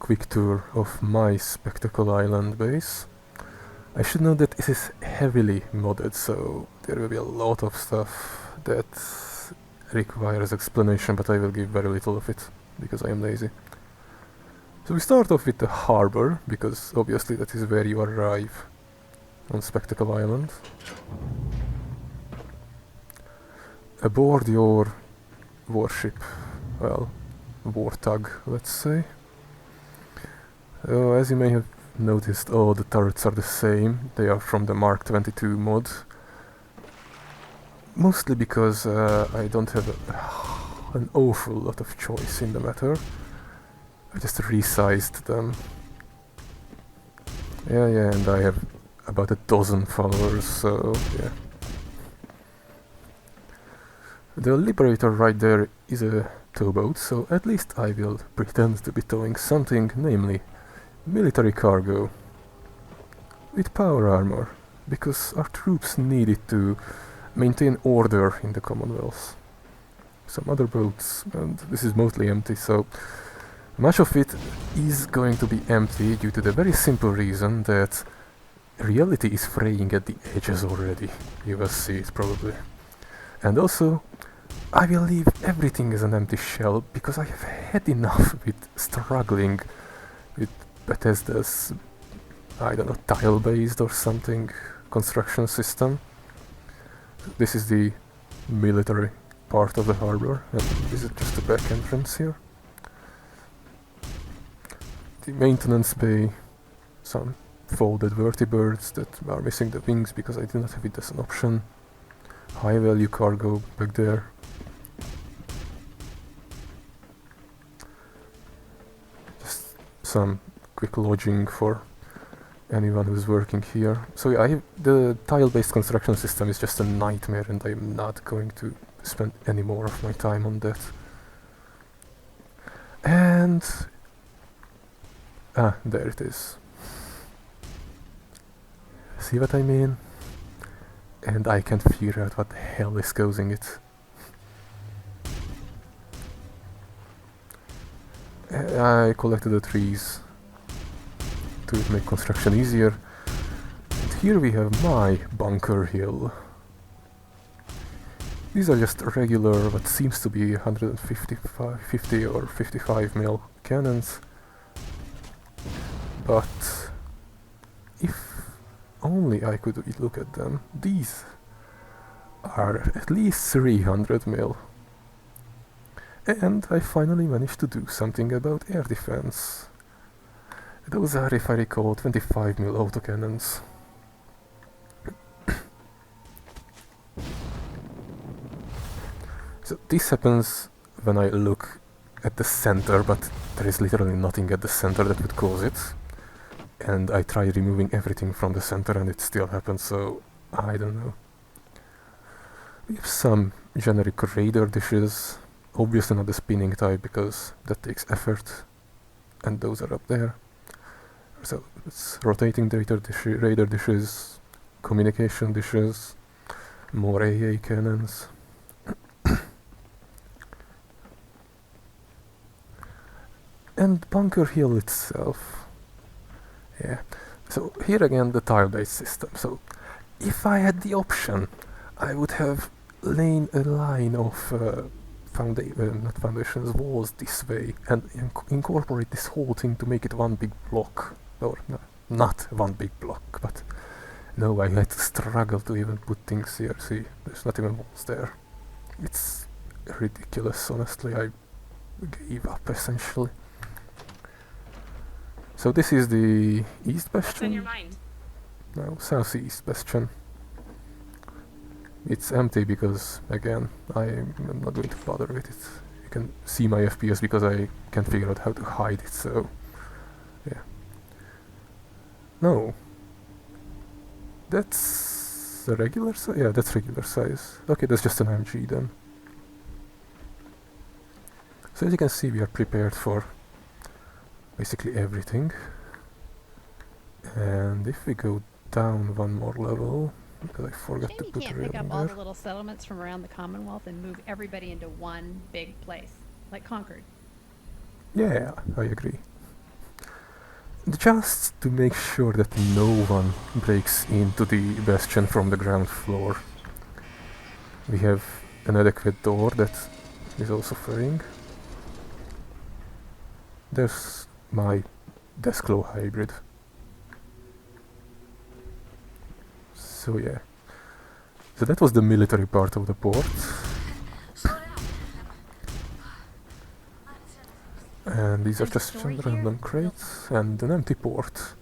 quick tour of my Spectacle Island base. I should note that it is heavily modded, so there will be a lot of stuff that requires explanation, but I will give very little of it, because I am lazy. So we start off with the harbor, because obviously that is where you arrive on Spectacle Island. Aboard your warship, well, warthog, let's say. As you may have noticed, all the turrets are the same. They are from the Mark 22 mod. Mostly because I don't have an awful lot of choice in the matter. I just resized them. Yeah, and I have about a dozen followers, so yeah. The Liberator right there is a towboat, so at least I will pretend to be towing something, namely military cargo with power armor, because our troops need it to maintain order in the Commonwealth. Some other boats, and this is mostly empty, so much of it is going to be empty due to the very simple reason that reality is fraying at the edges already. You will see it probably. And also, I will leave everything as an empty shell because I have had enough with struggling with Bethesda's, I don't know, tile-based or something construction system. This is the military part of the harbor, and this is just the back entrance here. The maintenance bay, some folded vertibirds that are missing the wings because I did not have it as an option. High value cargo back there. Just some quick lodging for anyone who's working here. So yeah, the tile-based construction system is just a nightmare, and I'm not going to spend any more of my time on that. And there it is. See what I mean? And I can't figure out what the hell is causing it. I collected the trees to make construction easier. And here we have my bunker hill. These are just regular, what seems to be 50 or 55 mil cannons. But if only I could look at them. These are at least 300 mil. And I finally managed to do something about air defense. Those are, if I recall, 25 mil autocannons. So this happens when I look at the center, but there is literally nothing at the center that would cause it. And I try removing everything from the center and it still happens, so I don't know. We have some generic radar dishes, obviously not the spinning type because that takes effort, and those are up there. So it's rotating radar dishes, communication dishes, more AA cannons. And Bunker Hill itself. Yeah, so here again the tile-based system. So if I had the option, I would have laid a line of not foundations, walls this way, and incorporate this whole thing to make it one big block. Or no, not one big block, but no, I had to struggle to even put things here. See, there's not even walls there. It's ridiculous, honestly. I gave up essentially. So this is the East Bastion? What's on your mind? No, Southeast Bastion. It's empty because, again, I am not going to bother with it. You can see my FPS because I can't figure out how to hide it, so yeah. No. That's a regular size? Yeah, that's regular size. Okay, that's just an MG then. So as you can see, we are prepared for basically everything. And if we go down one more level, because I forgot to put can't rail pick up in all there. the little settlements from around the Commonwealth and move everybody into one big place, like Concord. Yeah, I agree. just to make sure that no one breaks into the bastion from the ground floor. We have an adequate door that is also fraying. There's my Desklo hybrid. So yeah. So that was the military part of the port. And these are There's a just story random here? crates and an empty port.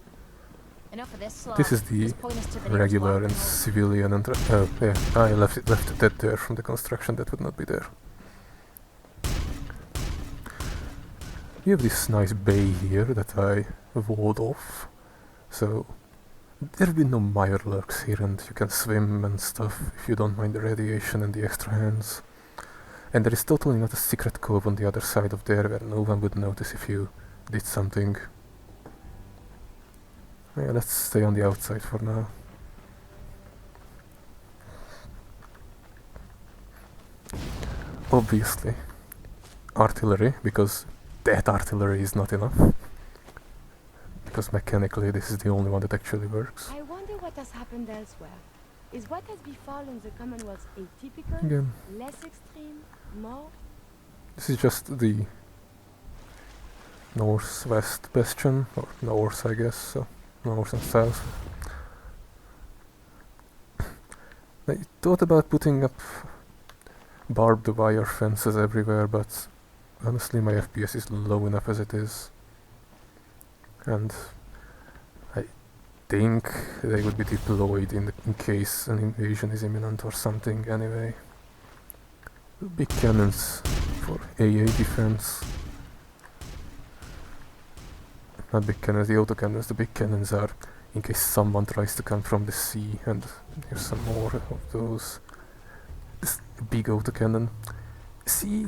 Enough of this slop. This is the Just point us to the nearest regular walk and home. civilian and oh yeah, I left that there from the construction. That would not be there. You have this nice bay here that I walled off, so there'll be no mirelurks here, and you can swim and stuff if you don't mind the radiation and the extra hands. And there is totally not a secret cove on the other side of there where no one would notice if you did something. Yeah, let's stay on the outside for now. Obviously, artillery, because that artillery is not enough. Because mechanically this is the only one that actually works. I wonder what has happened elsewhere. Is what has befallen the Commonwealth atypical, Again, less extreme, more? this is just the northwest bastion, or north I guess, so north and south. I thought about putting up barbed wire fences everywhere, but honestly my FPS is low enough as it is. And I think they would be deployed in case an invasion is imminent or something anyway. Big cannons for AA defense. Not big cannons, the autocannons. The big cannons are in case someone tries to come from the sea, and here's some more of those. This big autocannon. See?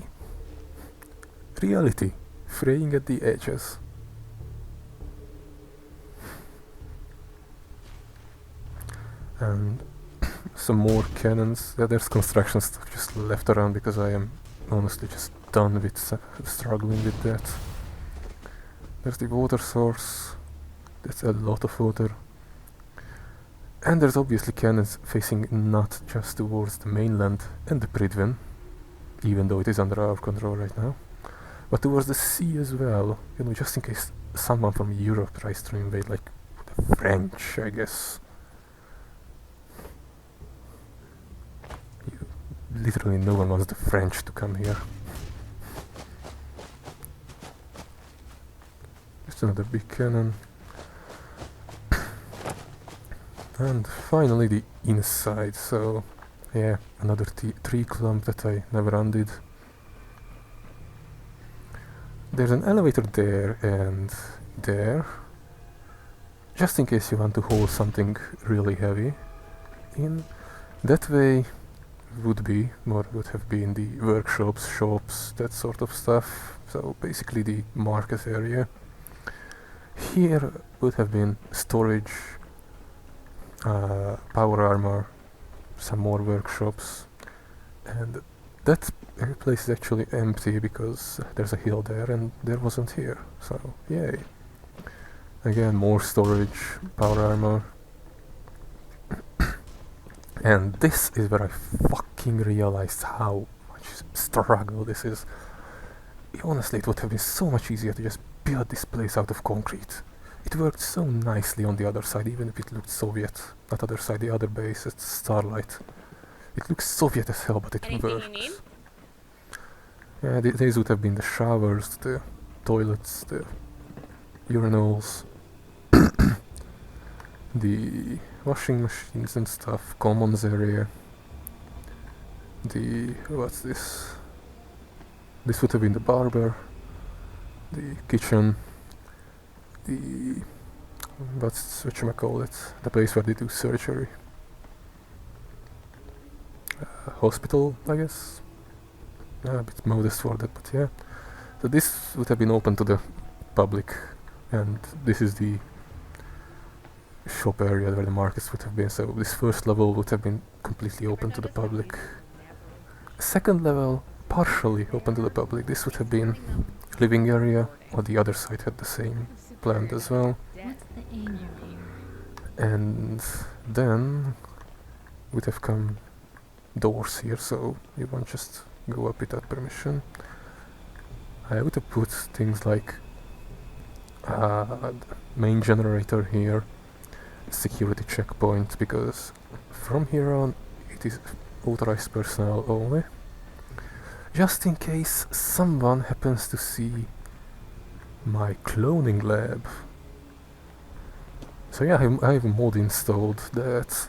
Reality. Fraying at the edges. And some more cannons. Yeah, there's construction stuff just left around because I am honestly just done with struggling with that. There's the water source. That's a lot of water. And there's obviously cannons facing not just towards the mainland and the Pridwen, even though it is under our control right now, but towards the sea as well, you know, just in case someone from Europe tries to invade, like the French, I guess. Literally no one wants the French to come here. Just another big cannon. And finally the inside, so yeah, another tree clump that I never undid. There's an elevator there and there, just in case you want to hold something really heavy in. That way would be, or would have been, the workshops, shops, that sort of stuff, so basically the market area. Here would have been storage, power armor, some more workshops, and that place is actually empty because there's a hill there and there wasn't here, so yay. Again, more storage, power armor. And this is where I fucking realized how much struggle this is. Honestly, it would have been so much easier to just build this place out of concrete. It worked so nicely on the other side, even if it looked Soviet. Not other side, the other base, it's Starlight. It looks Soviet as hell, but it Anything works. you need? Yeah, these would have been the showers, the toilets, the urinals, the washing machines and stuff, commons area. What's this? This would have been the barber, the kitchen, the place where they do surgery. Hospital, I guess. A bit modest for that, but yeah. So this would have been open to the public, and this is the shop area where the markets would have been. So this first level would have been completely open to the public. Second level, partially open to the public. This would have been living area, or the other side had the same. planned as well. What's the aim here? And then would have come doors here, so you won't just go up without permission. I would have put things like main generator here, security checkpoint, because from here on it is authorized personnel only, just in case someone happens to see my cloning lab. So yeah, I have a mod installed that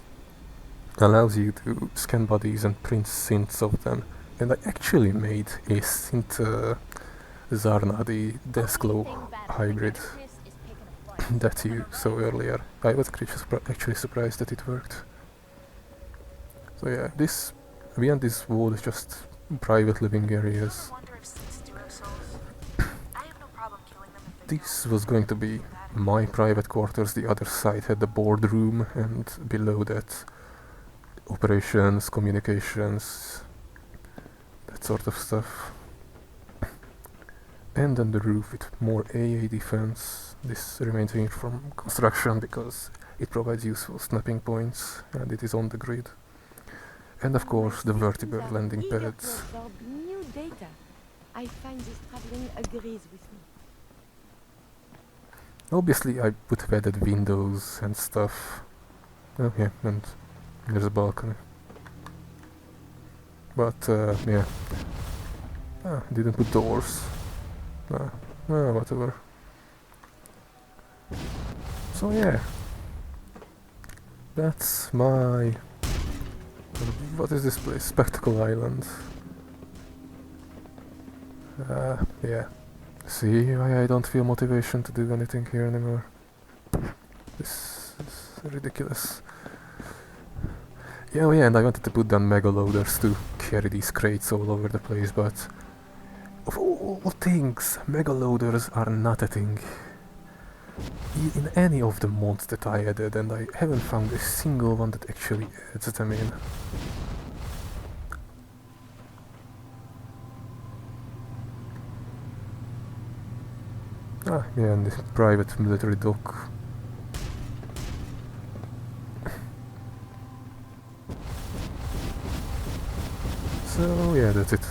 allows you to scan bodies and print synths of them, and I actually made a synth Zarna, the Deskglow hybrid that you saw earlier. I was actually surprised that it worked. So yeah, this beyond this wall is just private living areas. This was going to be my private quarters. The other side had the boardroom, and below that operations, communications, that sort of stuff. And then the roof with more AA defense. This remains here from construction because it provides useful snapping points and it is on the grid. And of course the vertebral landing pads. New data. I find this traveling agrees with me. Obviously I would have added windows and stuff. Oh yeah, and there's a balcony. But yeah, didn't put doors. Whatever. So yeah, that's my... what is this place? Spectacle Island. Yeah. See why I don't feel motivation to do anything here anymore. This is ridiculous. Yeah, oh yeah, and I wanted to put down mega loaders to carry these crates all over the place, but of all things, mega loaders are not a thing in any of the mods that I added, and I haven't found a single one that actually adds them in. Yeah, and this private military dock. So yeah, that's it.